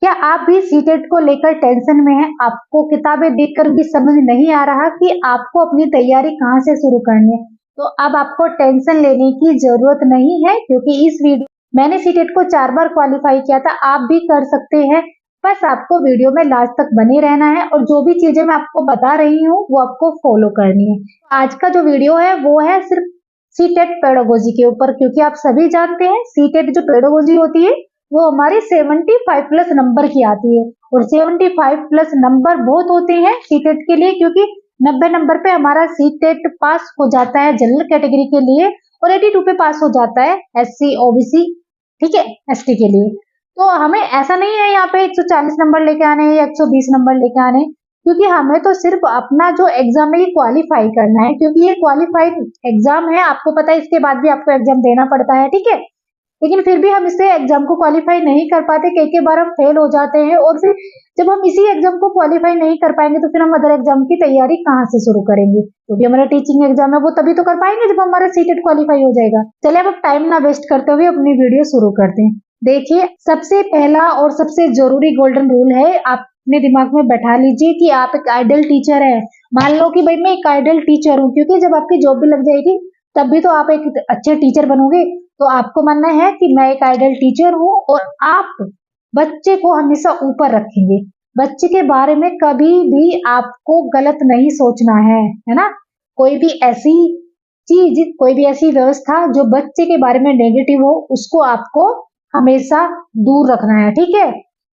क्या आप भी सीटेट को लेकर टेंशन में हैं? आपको किताबें देखकर भी समझ नहीं आ रहा कि आपको अपनी तैयारी कहाँ से शुरू करनी है? तो अब आपको टेंशन लेने की जरूरत नहीं है, क्योंकि इस वीडियो मैंने सीटेट को 4 बार क्वालिफाई किया था, आप भी कर सकते हैं। बस आपको वीडियो में लास्ट तक बने रहना है और जो भी चीजें मैं आपको बता रही हूँ वो आपको फॉलो करनी है। आज का जो वीडियो है वो है सिर्फ सीटेट पेडागोजी के ऊपर, क्योंकि आप सभी जानते हैं सीटेट जो पेडागोजी होती है वो हमारी 75 प्लस नंबर की आती है, और 75 प्लस नंबर बहुत होते हैं सीटेट के लिए, क्योंकि 90 नंबर पे हमारा सीटेट पास हो जाता है जनरल कैटेगरी के लिए, और 82 पे पास हो जाता है एससी ओबीसी, ठीक है, एसटी के लिए। तो हमें ऐसा नहीं है यहाँ पे 140 नंबर लेके आने हैं या 120 नंबर लेके आने हैं, क्योंकि हमें तो सिर्फ अपना जो एग्जाम है ये क्वालिफाई करना है, क्योंकि ये क्वालिफाइड एग्जाम है, आपको पता है, इसके बाद भी आपको एग्जाम देना पड़ता है, ठीक है। लेकिन फिर भी हम इससे एग्जाम को क्वालिफाई नहीं कर पाते, कई बार हम फेल हो जाते हैं, और फिर जब हम इसी एग्जाम को क्वालिफाई नहीं कर पाएंगे तो फिर हम अदर एग्जाम की तैयारी कहाँ से शुरू करेंगे? क्योंकि तो हमारा टीचिंग एग्जाम है वो तभी तो कर पाएंगे जब हमारा सीटेट क्वालिफाई हो जाएगा। चलिए अब टाइम ना वेस्ट करते हुए अपनी वीडियो शुरू करते हैं। देखिए, सबसे पहला और सबसे जरूरी गोल्डन रूल है, आप अपने दिमाग में बैठा लीजिए कि आप एक आइडल टीचर है। मान लो कि भाई मैं एक आइडल टीचर हूँ, क्योंकि जब आपकी जॉब भी लग जाएगी तब भी तो आप एक अच्छे टीचर बनोगे। तो आपको मानना है कि मैं एक आइडल टीचर हूँ और आप बच्चे को हमेशा ऊपर रखेंगे, बच्चे के बारे में कभी भी आपको गलत नहीं सोचना है ना। कोई भी ऐसी चीज, कोई भी ऐसी व्यवस्था जो बच्चे के बारे में नेगेटिव हो, उसको आपको हमेशा दूर रखना है, ठीक है।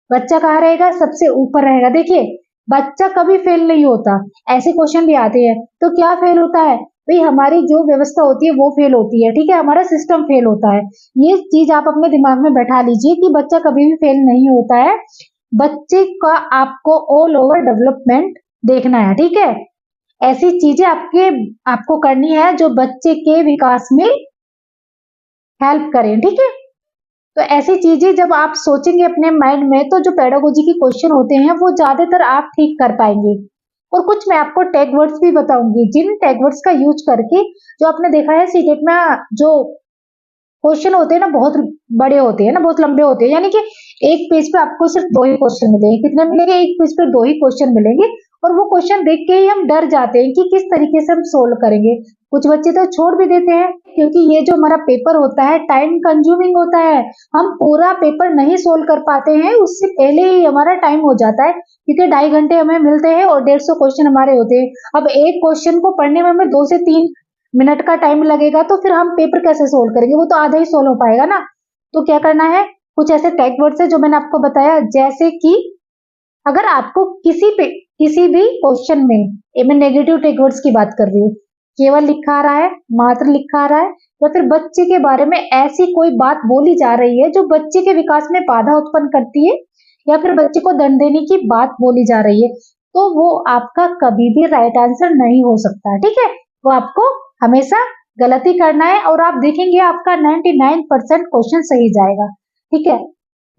बच्चा कहाँ रहेगा? सबसे ऊपर रहेगा। देखिए, बच्चा कभी फेल नहीं होता, ऐसे क्वेश्चन भी आते हैं तो क्या फेल होता है? भाई हमारी जो व्यवस्था होती है वो फेल होती है, ठीक है, हमारा सिस्टम फेल होता है। ये चीज आप अपने दिमाग में बैठा लीजिए कि बच्चा कभी भी फेल नहीं होता है, बच्चे का आपको ऑल ओवर डेवलपमेंट देखना है, ठीक है। ऐसी चीजें आपको करनी है जो बच्चे के विकास में हेल्प करें, ठीक है। तो ऐसी चीजें जब आप सोचेंगे अपने माइंड में, तो जो पेडागोजी के क्वेश्चन होते हैं वो ज्यादातर आप ठीक कर पाएंगे। और कुछ मैं आपको टैग वर्ड्स भी बताऊंगी, जिन टैग वर्ड्स का यूज करके, जो आपने देखा है सीटेट में जो क्वेश्चन होते हैं ना बहुत बड़े होते हैं ना, बहुत लंबे होते हैं, यानी कि एक पेज पे आपको सिर्फ 2 ही क्वेश्चन मिलेंगे। कितने मिलेंगे? एक पेज पे 2 ही क्वेश्चन मिलेंगे, और वो क्वेश्चन देख के ही हम डर जाते हैं कि किस तरीके से हम सोल्व करेंगे। कुछ बच्चे तो छोड़ भी देते हैं, क्योंकि ये जो हमारा पेपर होता है टाइम कंज्यूमिंग होता है, हम पूरा पेपर नहीं सोल्व कर पाते हैं, उससे पहले ही हमारा टाइम हो जाता है, क्योंकि 2.5 घंटे हमें मिलते हैं और 150 क्वेश्चन हमारे होते हैं। अब एक क्वेश्चन को पढ़ने में हमें 2 से 3 मिनट का टाइम लगेगा, तो फिर हम पेपर कैसे सोल्व करेंगे? वो तो आधा ही सोल्व हो पाएगा ना। तो क्या करना है, कुछ ऐसे टैग वर्ड्स है जो मैंने आपको बताया, जैसे कि अगर आपको किसी भी क्वेश्चन में, ये मैं नेगेटिव टैग वर्ड्स की बात कर रही हूँ, केवल लिखा आ रहा है, मात्र लिखा आ रहा है, या फिर बच्चे के बारे में ऐसी कोई बात बोली जा रही है जो बच्चे के विकास में बाधा उत्पन्न करती है, या फिर बच्चे को दंड देने की बात बोली जा रही है, तो वो आपका कभी भी राइट आंसर नहीं हो सकता, ठीक है। वो आपको हमेशा गलती करना है, और आप देखेंगे आपका 99% क्वेश्चन सही जाएगा, ठीक है।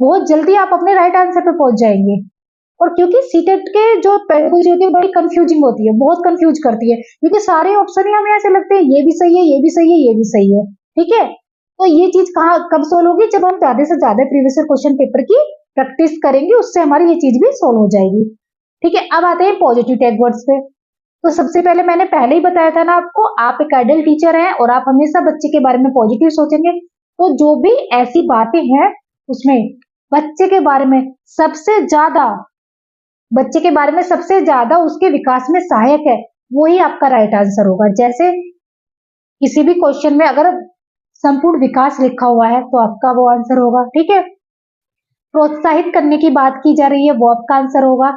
बहुत जल्दी आप अपने राइट आंसर पे पहुंच जाएंगे। और क्योंकि सीटेट के जो पेडागोजी होती है बड़ी कंफ्यूजिंग होती है, बहुत कंफ्यूज करती है, क्योंकि सारे ऑप्शन ही हमें ऐसे लगते हैं ये भी सही है, ये भी सही है, ये भी सही है, ठीक है। तो ये चीज कब सोल्व होगी? जब हम ज्यादा से ज्यादा प्रीवियस क्वेश्चन पेपर की प्रैक्टिस करेंगे, उससे हमारी ये चीज भी सोल्व हो जाएगी, ठीक है। अब आते हैं पॉजिटिव टैग वर्ड्स पे। तो सबसे पहले मैंने पहले ही बताया था ना आपको, आप एक आइडल टीचर हैं और आप हमेशा बच्चे के बारे में पॉजिटिव सोचेंगे, तो जो भी ऐसी बातें हैं उसमें बच्चे के बारे में सबसे ज्यादा, बच्चे के बारे में सबसे ज्यादा उसके विकास में सहायक है, वही आपका राइट आंसर होगा। जैसे किसी भी क्वेश्चन में अगर संपूर्ण विकास लिखा हुआ है तो आपका वो आंसर होगा, ठीक है। प्रोत्साहित करने की बात की जा रही है, वो आपका आंसर होगा,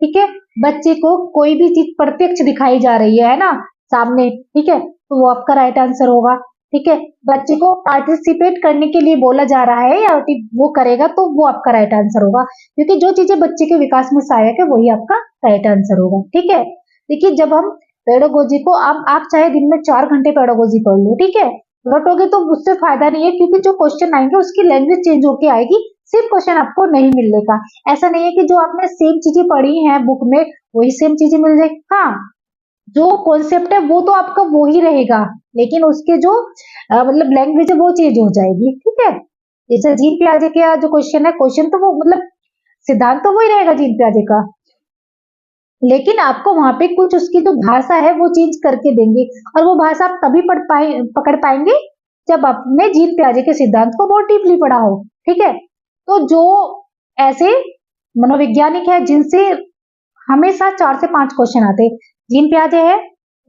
ठीक है। बच्चे को कोई भी चीज प्रत्यक्ष दिखाई जा रही है ना सामने, ठीक है, तो वो आपका राइट आंसर होगा, ठीक है। बच्चे को पार्टिसिपेट करने के लिए बोला जा रहा है या वो करेगा, तो वो आपका राइट आंसर होगा, क्योंकि जो चीजें बच्चे के विकास में सहायक है वही आपका राइट आंसर होगा, ठीक है। देखिए, जब हम पेडागोजी को, आप चाहे दिन में 4 घंटे पेडागोजी पढ़ लो, ठीक है, रटोगे तो उससे फायदा नहीं है, क्योंकि जो क्वेश्चन आएंगे उसकी लैंग्वेज चेंज होके आएगी, सिर्फ क्वेश्चन आपको नहीं मिलेगा। ऐसा नहीं है कि जो आपने सेम चीजें पढ़ी हैं बुक में वही सेम चीजें मिल जाएगी, हाँ, जो कॉन्सेप्ट है वो तो आपका वो ही रहेगा, लेकिन उसके जो मतलब लैंग्वेज है वो चेंज हो जाएगी, ठीक है। जैसे जीन प्याजे का जो क्वेश्चन है, क्वेश्चन तो वो मतलब सिद्धांत तो वही रहेगा जीन पियाजे का, लेकिन आपको वहां पे कुछ उसकी जो भाषा है वो चेंज करके देंगे, और वो भाषा आप तभी पकड़ पाएंगे जब आपने जीन पियाजे के सिद्धांत को बहुत डीपली पढ़ा हो। ठीक है, तो जो ऐसे मनोवैज्ञानिक है जिनसे हमेशा 4 से 5 क्वेश्चन आते हैं, जीन पियाजे है,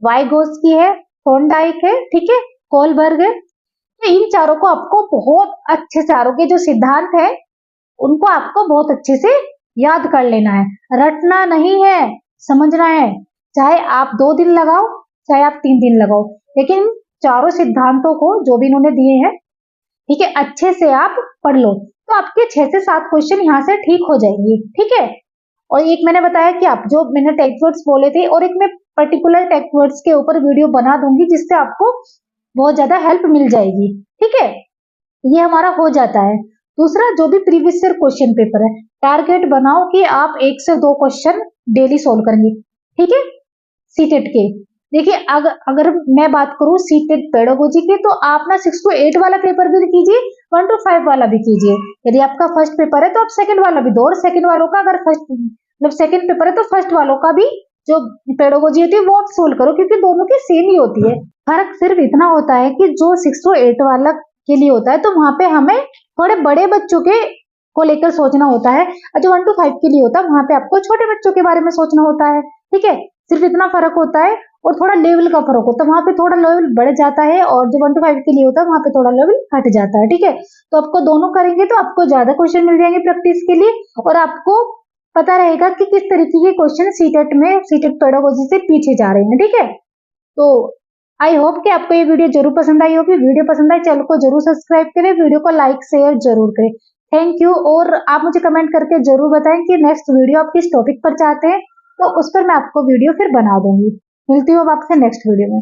वाइगोत्स्की है, थॉर्नडाइक है, ठीक है, कोलबर्ग है, तो इन चारों को आपको बहुत अच्छे से, चारों के जो सिद्धांत है उनको आपको बहुत अच्छे से याद कर लेना है, रटना नहीं है, समझना है। चाहे आप 2 दिन लगाओ, चाहे आप 3 दिन लगाओ, लेकिन चारों सिद्धांतों को जो भी इन्होंने दिए हैं, ठीक है, अच्छे से आप पढ़ लो, तो आपके 6 से 7 क्वेश्चन यहाँ से ठीक हो जाएंगे। ठीक है, और एक मैंने बताया कि आप जो मैंने टेक्स्ट वर्ड्स बोले थे, और एक मैं पर्टिकुलर टेक्स्ट वर्ड्स के ऊपर वीडियो बना दूंगी जिससे आपको बहुत ज्यादा हेल्प मिल जाएगी। ठीक है, ये हमारा हो जाता है। दूसरा, जो भी प्रीवियस ईयर क्वेश्चन पेपर है, टारगेट बनाओ कि आप 1 से 2 क्वेश्चन डेली सोल्व करेंगे। ठीक है, सीटेट के देखिए, अगर मैं बात करूं सीटेट पेडागोजी के, तो आप ना 6 to 8 वाला पेपर भी कीजिए, 1 to 5 वाला भी कीजिए। यदि आपका फर्स्ट पेपर है तो आप सेकंड वाला भी दो, और सेकंड वालों का अगर फर्स्ट मतलब सेकंड पेपर है तो फर्स्ट वालों का भी जो पेडागोजी होती है वो आप सोल्व करो, क्योंकि दोनों की सेम ही होती है। फर्क सिर्फ इतना होता है कि जो 6 to 8 वाला के लिए होता है तो वहां पे हमें थोड़े बड़े बच्चों के को लेकर सोचना होता है, और जो 1 to 5 के लिए होता है वहां पे आपको छोटे बच्चों के बारे में सोचना होता है। ठीक है, सिर्फ इतना फर्क होता है, और थोड़ा लेवल का फर्क होता है, वहां पे थोड़ा लेवल बढ़ जाता है, और जो 1 to 5 के लिए होता है वहां पे थोड़ा लेवल हट जाता है। ठीक है, तो आपको दोनों करेंगे तो आपको ज्यादा क्वेश्चन मिल जाएंगे प्रैक्टिस के लिए, और आपको पता रहेगा कि किस तरीके के क्वेश्चन सीटेट में, सीटेट पेडागोजी से पीछे जा रहे हैं। ठीक है, तो आई होप कि आपको ये वीडियो जरूर पसंद आई होगी। वीडियो पसंद आई चैनल को जरूर सब्सक्राइब करें, वीडियो को लाइक शेयर जरूर करें। थैंक यू, और आप मुझे कमेंट करके जरूर बताएं कि नेक्स्ट वीडियो आप किस टॉपिक पर चाहते हैं, तो उस पर मैं आपको वीडियो फिर बना दूंगी। मिलती हूँ अब आपसे नेक्स्ट वीडियो में।